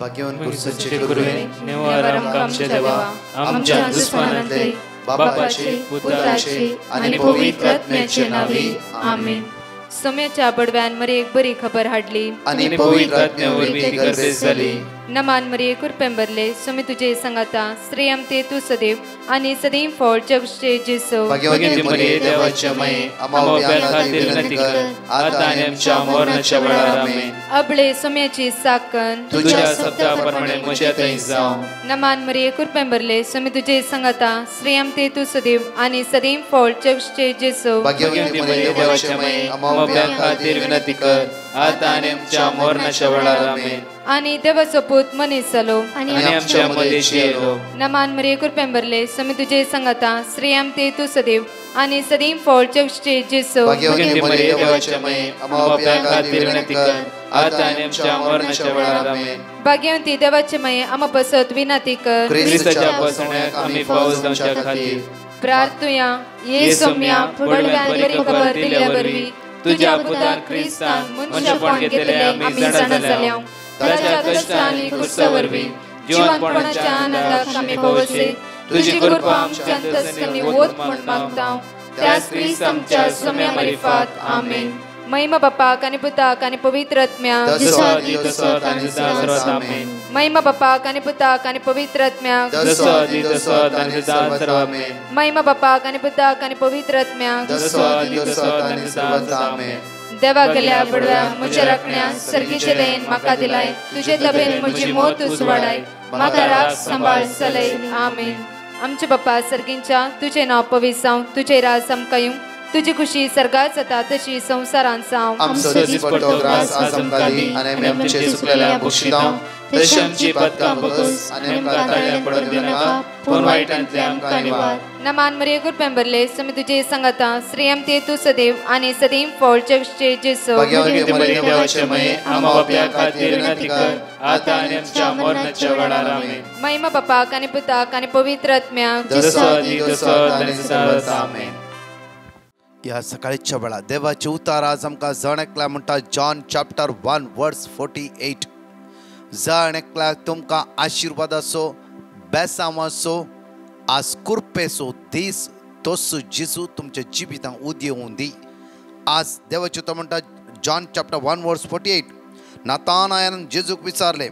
भाग्यवान कुर्सचे गुरुवे निवार आमच्या देवा आमच्या दुश्मनांतले बापाचे पुत्राचे आणि पवित्र आत्म्याचे नावे आमेन. सोम्याच्या बडव्यान मरे एक बरी खबर हाडली आणि पवित्र आत्म्यावर भीती गर्भेस झाली. नमान मरे कुरपेंबरले सोमे तुझे संगाता श्रेयम ते तू सदैव आणि सदैव फळ जगचे जेसो. भाग्यवती मरिये देवाची माय आम्हा खातीर विनंती कर आता आणि आमच्या मरणाच्या वेळार आमेन. अबळे सोम्याची साकन तुझ्या शब्दाप्रमाणे म्हज्या थंय जावं. नमान मरे कुरपेंबरले सोमे तुझे संगाता श्रेयम ते तू सदैव आणि सदैव फळ जगचे जेसो. भाग्यवती मरिये देवाची माय आम्हा खातीर विनंती कर आता आणि आमच्या मरणाच्या वेळार आमेन. आणि देवाचो पूत मनीस जालो आणि आमच्या मदेशी येलो. नमान मरिये कुरपेंबरले सोमे तुझे संगाता श्रेयम ते तू सदैव आणि सदैव फळ जगचे जेसो. भाग्यवती मरिये देवाची माय आम्हा खातीर विनंती कर आता आणि आमच्या मरणाच्या वेळार आमेन. भाग्यवती देवाचे माये आम्हा पसत विनंती कर ख्रिस्ताच्या पासण्याक आम्ही पावस जावच्या खातीर प्रार्थुया. ये सोम्या फुडव्यान बरी खबर दिल्या वरवी तुझ्या पुतान ख्रिस्तान मनुष्यपण घेतले आम्ही जाणा जाल्या. ताच्या कष्टांनी कुर्सावरवी जीवनपणाच्या आनंदाक आम्ही पवसे तुझी कृपा आमच्या अंतस्करणी वोत म्हण मागता. त्याच ख्रिस्त आमच्या सोम्या मरिफात आमेन. महिमा बापाक आणि पुताक आणि पवित्र आत्म्याक महिमा बापाक आणि पुताक आणि पवित्र आत्म्याक महिमा बापाक आणि पुताक आणि पवित्र आत्म्याक देवा गेल्या बडव्या म्हज्या राखण्या सर्गीचे देन म्हाका दिलाय. तुझे तबेन म्हजी मोत उसवाडाय म्हाका राख सांबाळ चलय आमेन. आमचे बापा सर्गींच्या तुझे नाव पवित्र जावं तुझे राज आमकां येवं तुझी खुशी सर्गात जाता तशी संसारांत जावं. आमचो दीस पडटो ग्रास आज आमकां दी आनी आमचे चुकलेल्या बक्षितांव तशी आमची पातकां बगस आनी आमकां ताळ्या पडत दिनाका पूण वायटांतले आमकां निवार. नमान मरिये कुरपेंबरले सोमे तुझे संगाता श्रेयम ते तू सदैव आणि सदैव फळ जगचे जेसो. भाग्यवती मरिये देवाची माय आम्हा बाप्या खातीर विनंती कर आता आनी आमच्या मरणाच्या वेळार आमेन. महिमा बापाक आणि पुताक आणि पवित्र आत्म्याक आमेन. या सकाळच्या वेळा देवाचे उतार आज आमकां जण एकला म्हणटा जॉन चॅप्टर 1 वर्स 48. जण एकल्याक तुमकां आशिर्वाद असो बेसांव असो आज कुरपेसो दीस तोच जेजू तुमच्या जिवितांत उदेवूं दी. आज देवाचे उतार म्हणटा जॉन चॅप्टर 1 वर्स 48. नातानायान जेजूक विचारले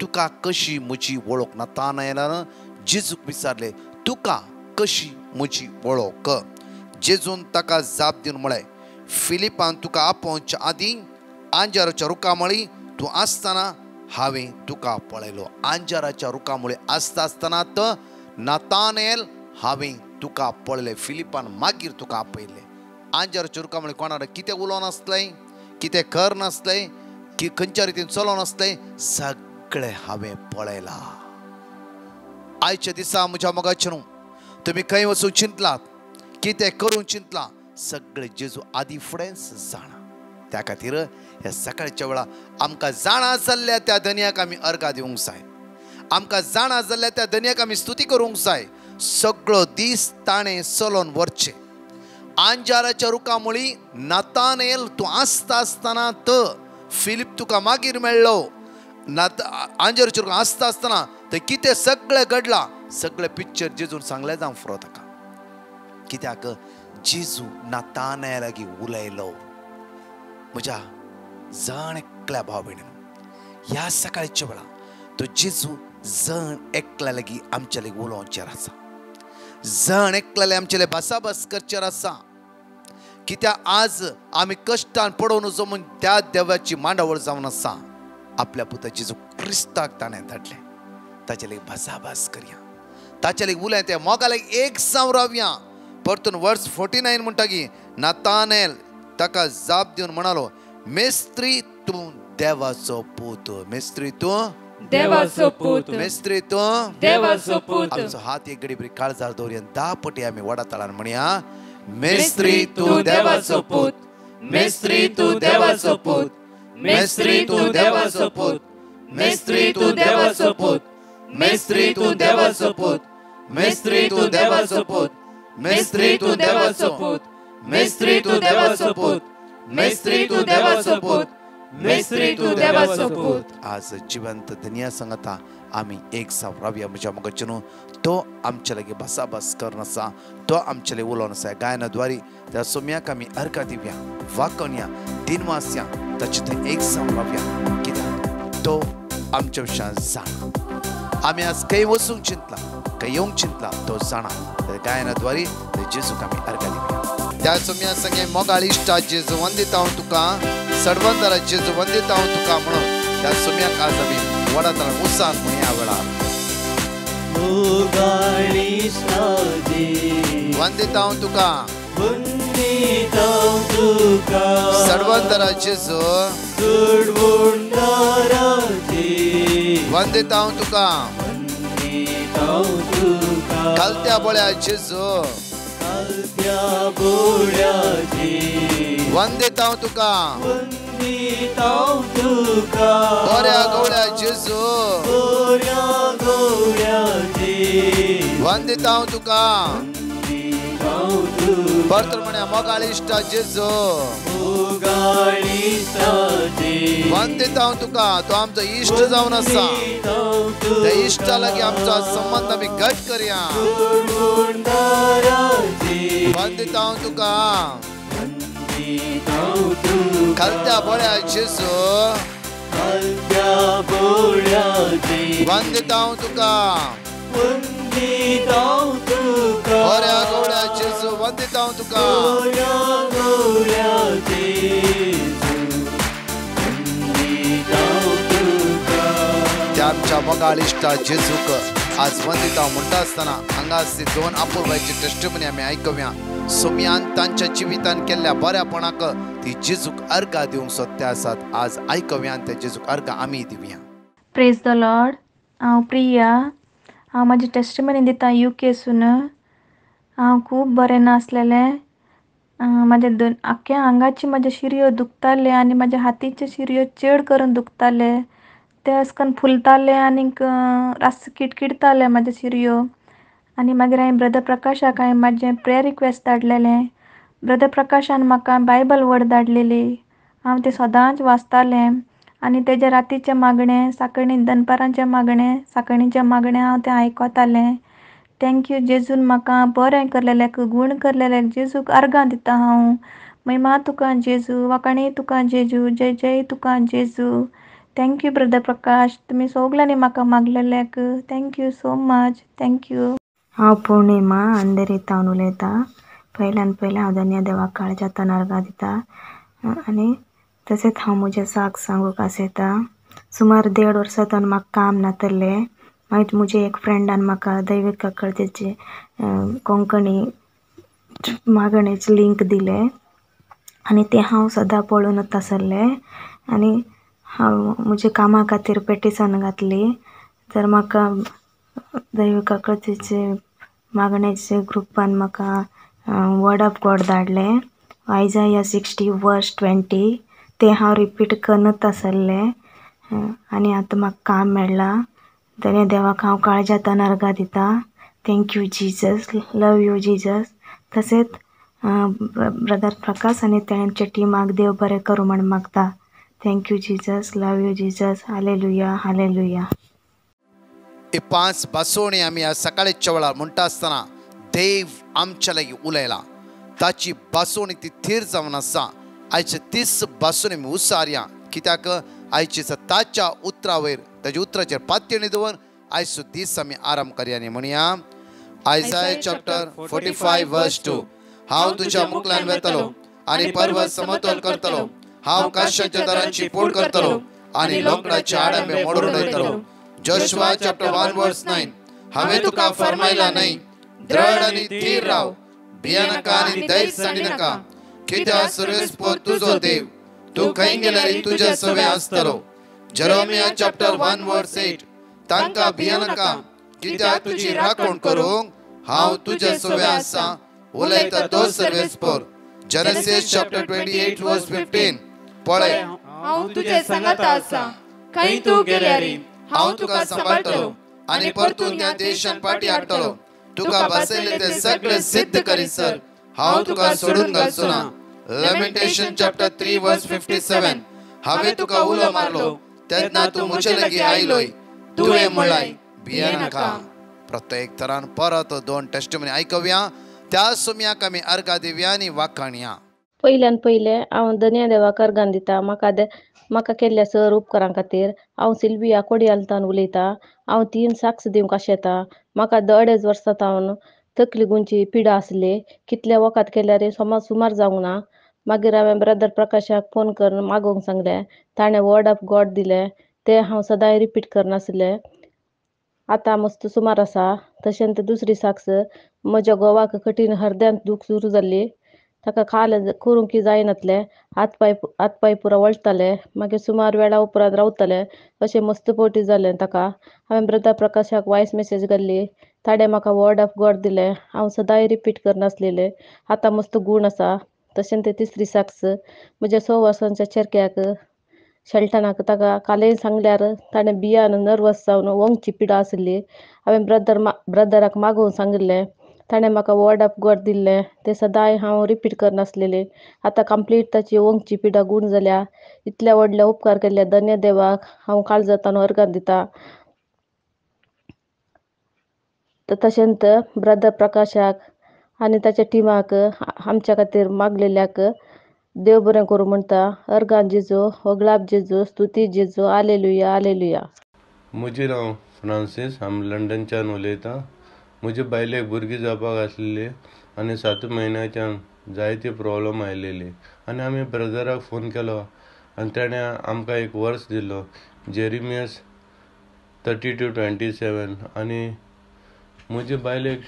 तुका कशी म्हजी वळख. नातानायान जेजूक विचारले तुका कशी म्हजी वळख. जेजून ताका जाप दिवन म्हळें फिलिपान तुका आपोवच्या आदीं आंजाराच्या रुखामळी तूं आसतना हांवें तुका पळयलो. आंजाराच्या रुखामळी आसता आसतनात नातानेल हांवें तुका पळयलें. फिलिपान मागीर तुका आपयलें. आंजाराच्या रुखामळी कोणाक कितें उलोवन आसलें कितें कर नासलें की खंयच्या रितीन चलोवन आसलें सगळें हांवें पळयलां. आयच्या दिसा म्हज्या मोगाचे न्हू तुमी खंय वचून चिंतलात कितें करून चिंतलां सगळे जेजू आदी फुडेंच जाणा. त्या खातीर ह्या सकाळच्या वेळा आमकां जाणा जाल्ल्या त्या दनयाक आमी अर्घा दिवंक जाय. आमकां जाणा जाल्ल्या त्या दनयाक आमी स्तुती करूंक जाय. सगळो दीस ताणें चलोवन व्हरचें. आंजाराच्या रुखामळी नातानेल तूं आसता आसतना फिलीप तुका मागीर मेळ्ळो. आंजाराच्या रुखां आसता आसतना थंय कितें सगळें घडलां सगळें पिक्चर जेजून सांगलें जावं फुरो ताका. कित्याक जेजू नातानेला लागीं उलयलो. म्हज्या जण एकल्या भाव भयणीनो ह्या सकाळच्या वेळा तो जेजू जण एकल्या लागीं आमच्या लागीं उलोवचेर आसा. जण एकल्याले आमचे भासाभास करचेर आसा. कित्याक आज आमी कश्टान पडोवन जमून त्या देवाची मांडावळ जावन आसा. आपल्या पुता जेजू क्रिस्ताक ताणें धाडलें. ताचे लागीं भासाभास करया. ताचे लागीं उलय त्या मोगा लागीं एक जावन रावया. परतून वर्स 49 म्हणटा की नातानेल ताका जाप दिवन म्हणालो मेस्त्री तूं देवाचो पूत. मेस्त्री तूं देवाचो पूत. मेस्त्री तूं देवाचो पूत. आमचो हात एक घडी बरी काळजार दवरया 10 पटी आमी वडा तळान म्हणया मेस्त्री तूं देवाचो पूत. मेस्त्री तूं देवाचो पूत. मेस्त्री तूं देवाचो पूत. मेस्त्री तूं देवाचो पूत. मेस्त्री तूं देवाचो पूत. मेस्त्री तूं देवाचो पूत. मेस्त्री तूं देवाचो पूत. मेस्त्री तूं देवाचो पूत. मेस्त्री तूं देवाचो पूत. मेस्त्री तू देवाचो पूत. आज जिवंत दुनिया सांगता आम्ही एक सावराव्या म्हज्या मोगाचेनू तो आमचे लागी बसाबस करन आसा, तो आमचे लागी उलोवन आसा. गायनाद्वारे त्या सोम्याक आमी अर्घ दिवया, वाकोवया, दिनवासया ताचे थंय एक सावराव्या, कित्याक तो आमच्या विशयान जाणा. आमी आज खंय वचूंक चिंतला, खंय येवंक चिंतला तो जाणा. गायनाद्वारे जेजूक आमी अर्घ दिवया. त्या सोम्या संगे मोगाळ इश्टा जेजू वंदिता हांव तुका, सडवंदरा जेजू वंदिता हांव तुका म्हणून त्या सोम्याक आज आमी वडातळ उसान म्हणया वेळार वंदिता हांव तुका, सडवंदरा जेजू वंदिता हांव तुका, घालत्या बोळ्या जेजू वंदिता हांव तुका, बऱ्या गवळ्या जेजू वंदिता हांव तुका, बर्तर म्हण्या मोगाळ इश्टा जेजू वंदिता हांव तुका. तो आमचो इश्ट जावन आसा, त्या इश्टा लागीं आमचो संबंध आमी घट करया. वंदिता हांव तुका, घालत्या बोळ्या जेजू वंदिता हांव तुका, बऱ्या गवळ्या जेजू वंदिता हांव तुका. त्या आमच्या मोगाळ इश्टा जेजूक आज वंदिता हांव म्हणटा आसतना हांगासली दोन अपूर्वाची टेस्टिमनी आमी आयकव्या. सोम्यान तांच्या जिवितान केल्ल्या बऱ्यापणाक ती जेजूक अर्घ दिवंक सोदते आसात. आज आयकव्या आनी त्या जेजूक अर्घ आमी दिवया. Praise the Lord. हांव प्रिया. हांव म्हाजी टेस्टिमनी दिता UKसून. हांव खूब बरें नासलेलें. म्हाजे आख्ख्या आंगाची म्हाज्या शिरयो दुखताले आनी म्हाज्या हातीच्यो शिरयो चड करून दुखताले. ते अशें करून फुलताले आनीक रास किटकिटताले म्हाज्यो शिरयो. आनी मागीर हांवें ब्रदर प्रकाशाक म्हाजें प्रेयर रिक्वेस्ट धाडलेलें. ब्रदर प्रकाशान म्हाका बायबल वर्ड धाडलेली. हांव तें सदांच वाचतालें आनी तेजें रातीचें मागणें, साकणी दनपारांचें मागणें, साकणीचें मागणें हांव तें आयकतालें. थँक्यू जेजून म्हाका बरें करलेलें, गूण करलेलें जेजूक अर्गां दिता हांव. महिमा तुका जेजू, वाखाणी तुका जेजू, जय जय तुका जेजू. थँक्यू ब्रदर प्रकाश, तुमी सगल्यांनी म्हाका मागलेल्याक थँक्यू सो मच. थँक्यू. हांव पुर्णिमा अंधेरीतावन उलयतां. पयल्यान पयलें हांव धन्य देवाक काळजांतल्यान अर्गां दिता आनी तशेंच हांव म्हजें साक सांगूंक आसयता. सुमार 1.5 वर्सां म्हाका काम नातलें. मागीर म्हजे एक फ्रेंडान म्हाका दैवीक काकळजेचे कोंकणी मागणेचें लिंक दिलें आनी तें हांव सदां पळोवनूच आसलें. आनी हांव म्हज्या कामा खातीर पेटिशन घातली तर म्हाका दैवीक काकळजेचे मागणेचे ग्रुपान म्हाका वर्ड ऑफ गॉड धाडलें. आयजाया 60:20 तें हांव रिपीट करनूच आसलें आनी आतां म्हाका काम मेळ्ळां. धन्य देवाक हांव काळजांतल्यान अर्गां दिता. Thank you Jesus, love you Jesus. तशेंच ब्रदर प्रकाश आनी तांच्या टिमाक देव बरें करूं म्हण मागता. Thank you Jesus, love you Jesus. Hallelujah, hallelujah. हे 5 बासोणी आमी आज सकाळच्या वेळार म्हणटा आसतना देव आमच्या लागीं उलयला. ताची बासोणी ती थीर जावन आसा. आयचे 30 बासोणी आमी उसारया, कित्याक आयचे ताच्या उतरा वयर ताच्या उतराचेर पातयेणी दवर आयचो दीस आमी आराम करया न्ही म्हणया. आयसाया चॅप्टर 45:2 हांव तुज्या मुखल्यान वेतलो आनी पर्वत समतोल करतलो. हांव काश्याच्या दरांची पोड करतलो आनी लोकडाचे आडंबे मोडून उडयतलो. जोशुआ चॅप्टर 1:9 हांवें तुका फरमायला न्हय, दृढ आनी थीर राव, भियेनाका आनी धैर्य सांडिनाका, कित्याक सर्वेस्पर तुजो देव, तूं खंय गेल्यार तुजे सवे आसतलो. जेरेमिया चॅप्टर 1:8 तांकां भियेनाका, कित्याक तुजी राखण करूंक हांव तुजे सवे आसा, उलयता तो सर्वेस्पर. जेनेसिस चॅप्टर 28:15 पळय, हांव तुजे सांगात आसा, खंय तूं गेल्यार हांव तुका सांबाळटलो आनी परतून ह्या देशान पाटी हाडटलो. तुका बसयले ते सगळे सिद्ध करीसर हांव तुका सोडून घालचो ना. लॅमेंटेशन चॅप्टर 3:57 हांवें तुका उलो मारलो तेन्ना तूं मुजे लागीं आयलोय, तुवें म्हणलाय भियेनाका. प्रत्येक तरान परत 2 टेस्टिमनी आयकूया. त्या सुमयाक आमी अर्घा दिवया आनी वाखाणया. पयल्यान पयलें हांव धन्य देवाक अर्गां दिता म्हाका केल्ल्या सर उपकारां खातीर. हांव सिल्विया कोडयालतान उलयतां. हांव 3 साक्ष दिवंक आशेतां. म्हाका 2.5 वर्सां सावन तकली गुंची पिडा आसली. कितले वखद केल्यार सुमार जावंक ना. मागीर हांवें ब्रदर प्रकाशाक फोन करून मागोवंक सांगलें. ताणें वर्ड ऑफ गॉड दिलें, तें हांव सदांय रिपीट करनासलें. आतां मस्त सुमार आसा. तशेंच दुसरी साक्ष, म्हज्या घोवाक कठीण हृदयान दूख सुरू जाल्ली. ताका खाल करूंक जायनासलें. हात पाय पुरो वळटाले. मागीर सुमार वेळा उपरांत रावताले. अशें मस्त फावटी जालें ताका. हांवें ब्रदर प्रकाशाक वॉयस मेसेज घाल्ली. ताणें म्हाका वर्ड ऑफ गॉड दिलें. हांव सदांय रिपीट करनासलेलें. आतां मस्त गूण आसा. तशेंच तिसरी साक्ष, म्हज्या 6 वर्सांच्या चेरक्याक शेल्टनाक ताका कालय सांगल्यार ताणें बियान नर्वस जावन वंगची पिडा आसली. हांवें ब्रदराक मागोवंक सांगिल्लें. ताणें म्हाका वर्ड ऑफ गॉड दिल्लें. तें सदांय हांव रिपीट करनासलेलें. आतां कंप्लीट ताची वंगची पिडा गूण जाल्या. इतल्या व्हडले उपकार केल्ल्या धन्य देवाक हांव काळजांतल्यान अर्गां दितां. तशेंच ब्रदर प्रकाशाक आनी ताच्या टिमाक आमच्या खातीर मागलेल्याक देव बरें करूं म्हणटा. अर्गां जेजू, होगलाप जेजू, स्तुती जेजू, हालेलुया हालेलुया. म्हजें नांव फ्रांसीस. हांव लंडनच्यान उलयतां. म्हजे बायलेक भुरगीं जावपाक आसलेली आनी 7 म्हयन्याच्यान जायती प्रॉब्लम आयलेली. आनी आमी ब्रदराक फोन केलो आनी ताणें आमकां एक वर्स दिलो, जेरिमियस 30:27. आनी म्हजे बायलेक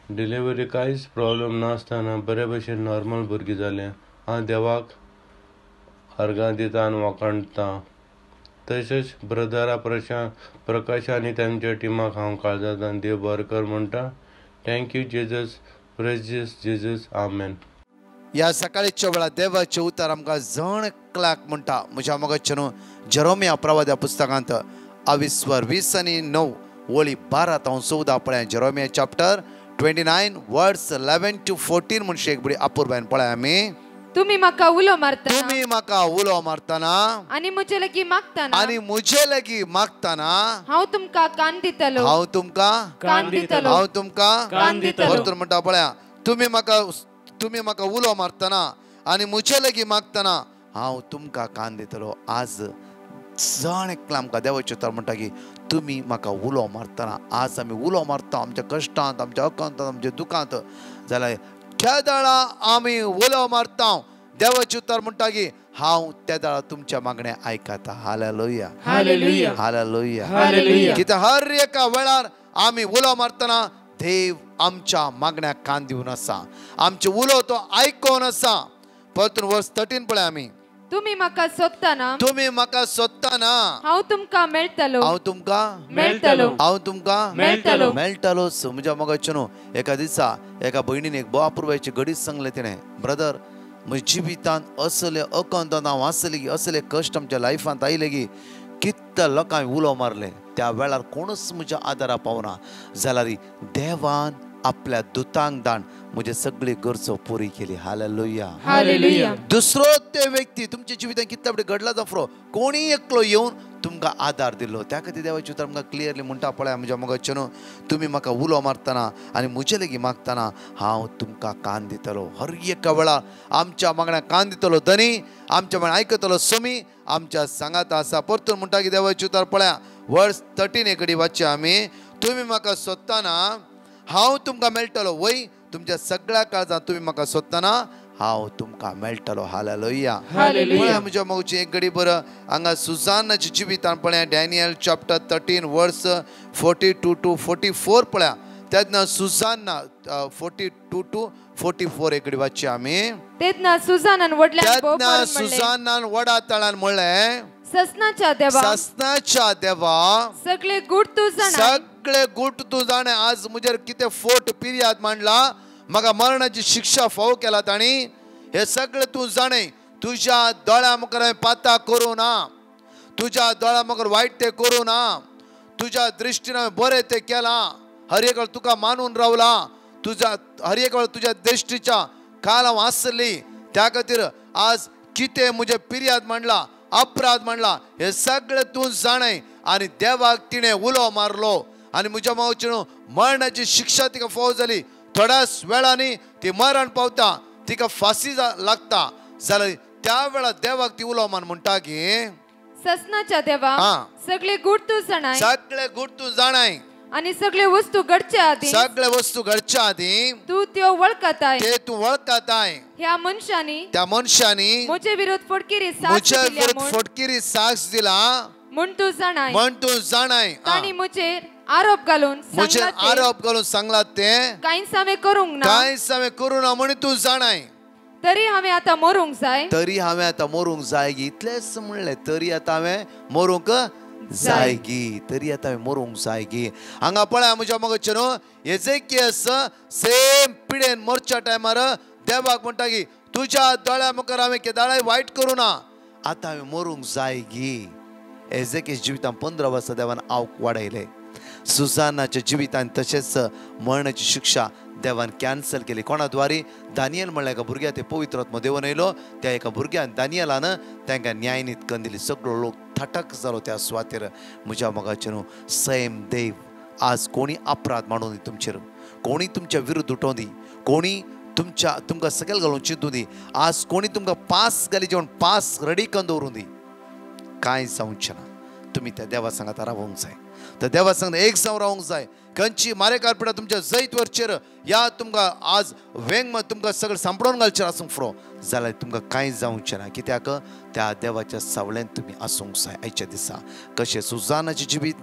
डिलिव्हरी कांयच प्रॉब्लम नासतना बरे भशेन नॉर्मल भुरगीं जालें. हांव देवाक अर्गां दितां आनी वखाणटां. तशेंच ब्रदरा प्रकाश आनी तांच्या टिमाक हांव काळजांतल्यान देव बरें कर म्हणटा. थँक्यू जेजस, प्रेजीस जेजस, आमेन. ह्या सकाळीच्या वेळार देवाचें उतर आमकां जण एकल्याक म्हणटा. म्हज्या मोगाचें न्हू जेरोमिया प्रवाद्या पुस्तकांत 20:20 वळी 12-14 पळय. जेरोमिया चॅप्टर 29 वर्ड्स 11 to 14 म्हणशी एक बडी अपूर्वायन पळय आमी. तुम्ही म्हाका उलो मारतना तुम्ही म्हाका उलो मारतना आनी म्हजे लागीं मागतना हांव तुमकां कान दितलो. हांव तुमकां भरपूर म्हणटा पळया. तुम्ही म्हाका उलो मारतना आनी म्हजे लागीं मागतना हांव तुमकां कान दितलो. आज जण एकला आमकां देवाचें उतर म्हणटा की तुम्ही म्हाका उलो मारतना. आज आमी उलो मारता आमच्या कश्टांत, आमच्या अकांतांत, आमच्या दुखांत जाल्यार त्या दाळा आमी उलो मारता. देवाचें उतर म्हणटा की हांव त्या दाळा तुमच्या मागण्या आयकता. Hallelujah hallelujah hallelujah. हालेलुया. कित्याक हर एका वेळार आमी उलो मारतना देव आमच्या मागण्याक कान दिवन आसा. आमचे उलो तो आयकोन आसा. परतून वर्स 13 पळय आमी. तुम्ही म्हाका सोदतना हांव तुमकां मेळटलो. म्हज्या मोगाचें न्हू एका दिसा एका भयणीन एक बो अपूर्वाची गडीच सांगलें तिणें. ब्रदर, म्हज्या जिवितांत असले अकंतांत हांव आसले की असले कश्ट आमच्या लायफांत आयले की कितल्या लोकांक उलो मारले. त्या वेळार कोणूच म्हज्या आदारा पावना जाल्यार देवान आपल्या दुतांक दान म्हजे सगळी गरजो पुरी केली. Hallelujah hallelujah. दुसरो ते व्यक्ती तुमच्या जिवितांत कितल्या बडे घडला जाफरो कोणी एकलो येवन तुमकां आदार दिलो. त्या खातीर देवाचें उतर आमकां क्लियरली म्हणटा पळय म्हज्या मोगाचें न्हू. तुमी म्हाका उलो मारतना आनी म्हजे लागीं मागतना हांव तुमकां कान दितलो. हर एका वेळार आमच्या मागण्याक कान दितलो धनी. आमच्या मागण्या आयकतलो समी. आमच्या सांगात आसा. परतून म्हणटा की देवाचें उतर पळया वर्स 13 एक वाचचे आमी. तुमी म्हाका सोदतना हांव तुमकां मेळटलो. वय तुमच्या सगळ्या काळजांत तुमी म्हाका सोदतना हांव तुमकां मेळटलो. हालेलुया पळया म्हज्या मोगची एक घडी बरं हांगा सुजानाच्या जिवितांत पळया. डॅनियल चॅप्टर 13 वर्स 42 to 44 पळया. तेन्ना सुजाना 42 to 44 एक घडी वाचची आमी. तेन्ना सुजानान वडा तळान म्हणलें ससनाच्या देवा सगळे गुट तू जाणे. आज मुजेर कितें फोट पिर्याद मांडला. म्हाका मरणाची शिक्षा फावो केला ताणी. हे सगळे तू जाणे. तुज्या दोळ्या मुखार हांवें पाता करूं ना. तुज्या दोळ्या मुखार वायट ते करूं ना. तुज्या दृश्टीन हांवें बरें तें केलां. हर एक वेळ तुका मानून रावला. हर एक वेळ तुज्या दृश्टीच्या काल हांव आसली. त्या खातीर आज कितें म्हजे पिर्याद म्हणला, अपराध म्हणला, हे सगळें तूं जाणाय. आनी देवाक तिणें उलो मारलो आनी म्हज्या मावचेनो मरणाची शिक्षा तिका फावो जाली. थोड्याच वेळांनी ती मरण पावता, तिका फाशी लागता. जाल्यार त्या वेळार देवाक ती उलो मान म्हणटा की ससनाच्या देवा, सगळे गुट तू जाणाय, सगळे गुट तू जाणाय. आणि सगळे वस्तू घडच्या आधी, सगळे वस्तू घडच्या आधी तू त्यो वळखताय. ते तू वळखताय. ह्या मनशानी, त्या मनशानी म्हजे विरोध फटकिरी म्हज्या विरोध फटकिरी साक्ष दिला म्हण तू जाणाय. म्हण तू जाणाय. ताणी म्हजेर आरोप घालून सांगला ते कांय सामे करूंक ना, कांय सामे करू ना म्हण तू जाणाय. तरी हांवें आतां मरूंक जाय, तरी हांवें आतां मरूंक जाय गी. इतलेंच म्हणलें, तरी आतां हांवें मरूंक जाय गी. तरी आतां हांवें मरूंक जाय गी. हांगा पळय म्हज्या मगचे न्हू, एजेकियास सेम पिडेन मरच्या टायमार देवाक म्हणटा की तुज्या दोळ्या मुखार हांवें केदाराय वायट करूं ना, आतां हांवें मरूंक जाय गी. एजेकियास जिवितांत 15 वर्सां देवान आवक वाडयले. सुजानाच्या जिवितांत तशेंच मरणाची शिक्षा देवान कॅन्सल केली. कोणा द्वारे? दानियल म्हणल्या एका भुरग्याक ते पवित्र आत्मो देवन येयलो. त्या एका भुरग्यान दानियलान तांकां न्यायनीत करून दिली. सगळो लोक थटक जालो त्या सुवातेर. म्हज्या मोगाचेर न्हू, सैम देव आज कोणी अपराध मांडूं दी तुमचेर, कोणी तुमच्या विरुद्ध उठोवं दी, कोणी तुमकां सकयल घालून चिंतूं दी, आज कोणी तुमकां पास घाली जेवण पास रेडी करून दवरूं दी, कांय जावचें ना. तुमी त्या देवा सांगात रावूंक जाय. त्या देवा सांगता एक जावन रावूंक जाय. खंयची मारेकार पिडा तुमच्या जैत वरचेर या तुमकां आज वेंग तुमकां सगळें सांपडोवन घालचेर आसूंक फुडो जाल्यार तुमकां कांय जावचें ना. कित्याक त्या देवाच्या सावळेंत तुमी आसूंक जाय. आयच्या दिसा कशें सुजानाचें जिवीत,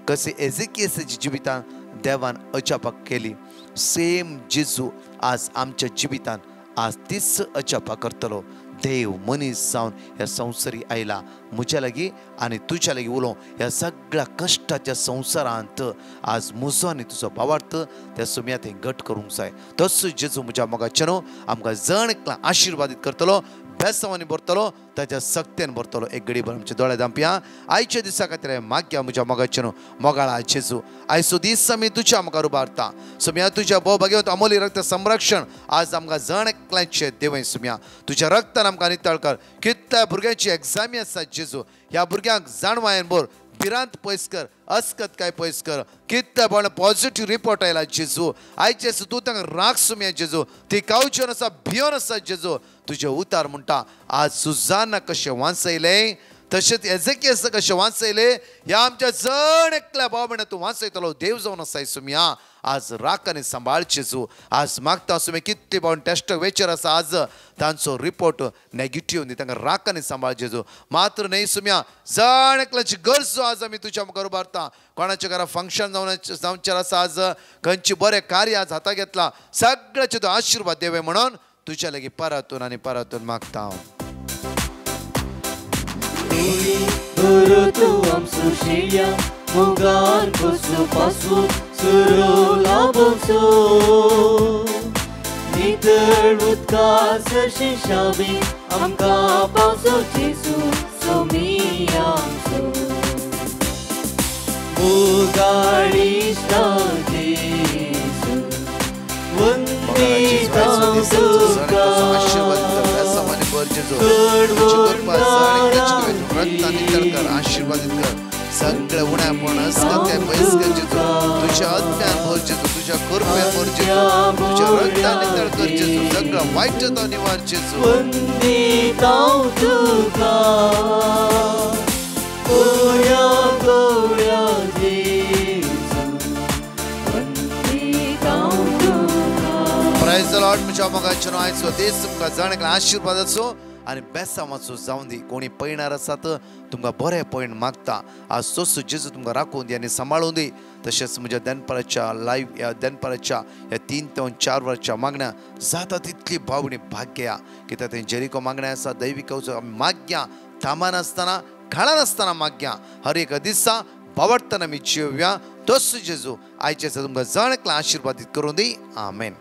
कशें एजेकियासाच्या जिवितान देवान अजापाक केली, सेम जेजू आज आमच्या जिवितांत आज तीच अजापा करतलो. देव मनीस जावन ह्या संवसारी आयला म्हज्या लागीं आनी तुज्या लागीं उलोवं. ह्या सगळ्या कश्टाच्या संवसारांत आज म्हजो आनी तुजो भावार्थ त्या सुमयात घट करूंक जाय. तसो जेजू म्हज्या मोगाचें न्हू आमकां जण एकला आशिर्वादीत करतलो, बेसांवांनी भरतलो, ताच्या सक्तेन भरतलो. एक घडीभर आमचे दोळे धांपया. आयच्या दिसा खातीर मागया म्हज्या मोगाचें न्हू मोगाळा जेजू, आयचो दीस आमी तुज्या मुखार उबारता. सुमया तुज्या भोवभाग्यवंत अमोली रक्त संरक्षण आज आमकां जण एकल्याचें देवय. सुमया तुज्या रक्तान आमकां नितळ कर. कितल्या भुरग्यांची एग्जामी आसा जेजू, ह्या भुरग्यांक जाणवायेन बोर, भिरांत पयस कर, अस्कत काय पयस कर. कितल्या पण पॉझिटिव्ह रिपोर्ट आयला जेजू. आयचे तूं तांकां राग सुमया जेजू, ती कावच्योन आसा, भियोन आसा जेजू. तुजे उतार म्हणटा आज सुजाना कशें वाचयलें तशेंच एजेकियास कशें वाचयलें ह्या आमच्या जण एकल्या भाव भयणां तूं वाचयतलो. देव जावन आसाय सुमया आज राख आनी सांबाळ जेजू. आज मागता सुमे कितली भाव टेस्ट वेचर आसा आज तांचो रिपोर्ट नेगेटिव्ह न्ही, तांकां राख आनी सांबाळ जेजू. मात्र न्हय सुमया जण एकल्याची गरजो आज आमी तुज्या मुखार उबारता. कोणाच्या घरा फंक्शन जावचेर आसा आज, खंयची बरें कार्य आज हाताक घेतला, सगळ्याचे तूं आशिर्वाद देवय म्हणून तुज्या लागीं परतून आनी परतून मागता हांव. Mugar kosu pasu surula bolso Nitar utkasa shishabi Amka pauso Jesu somiyamso Mugarishta Jesu Vundita suka आशीर्वादित कर. सगळे उण्यापण असकत्या पयस कर जेजू. तुझ्या आत्म्यान भर जेजू, तुझ्या कृपेन भर जेजू, तुझ्या रक्तान नितळ कर जेजू. सगळं वाईटता निवार जेजू. वंदितां तुका गोया गोया जेजू वंदितां तुका. Praise the lord. म्हज्या मोगाचें नांव आयचो दीस तुमकां जाण आशिर्वाद आसूं आनी बेसांव आसूं जावं दी. कोणी पळयणार आसात तुमकां बरें पळयन मागता आज सोसू जेजू तुमकां राखून दी आनी सांबाळून दी. तशेंच म्हज्या दनपाराच्या लायव्ह ह्या दनपाराच्या ह्या 3 ते 4 वरांच्या मागण्या जाता तितली भावणी भाग्य घेया. कित्याक थंय जेरिको मागण्या आसा दैवीक मागया, थांबा नासतना खाणा नासतना मागया. हर एक दिसा भावार्थान आमी जिवया. तसो जेजू आयचे तुमकां जण एकला आशिर्वादीत करून दी. आमेन.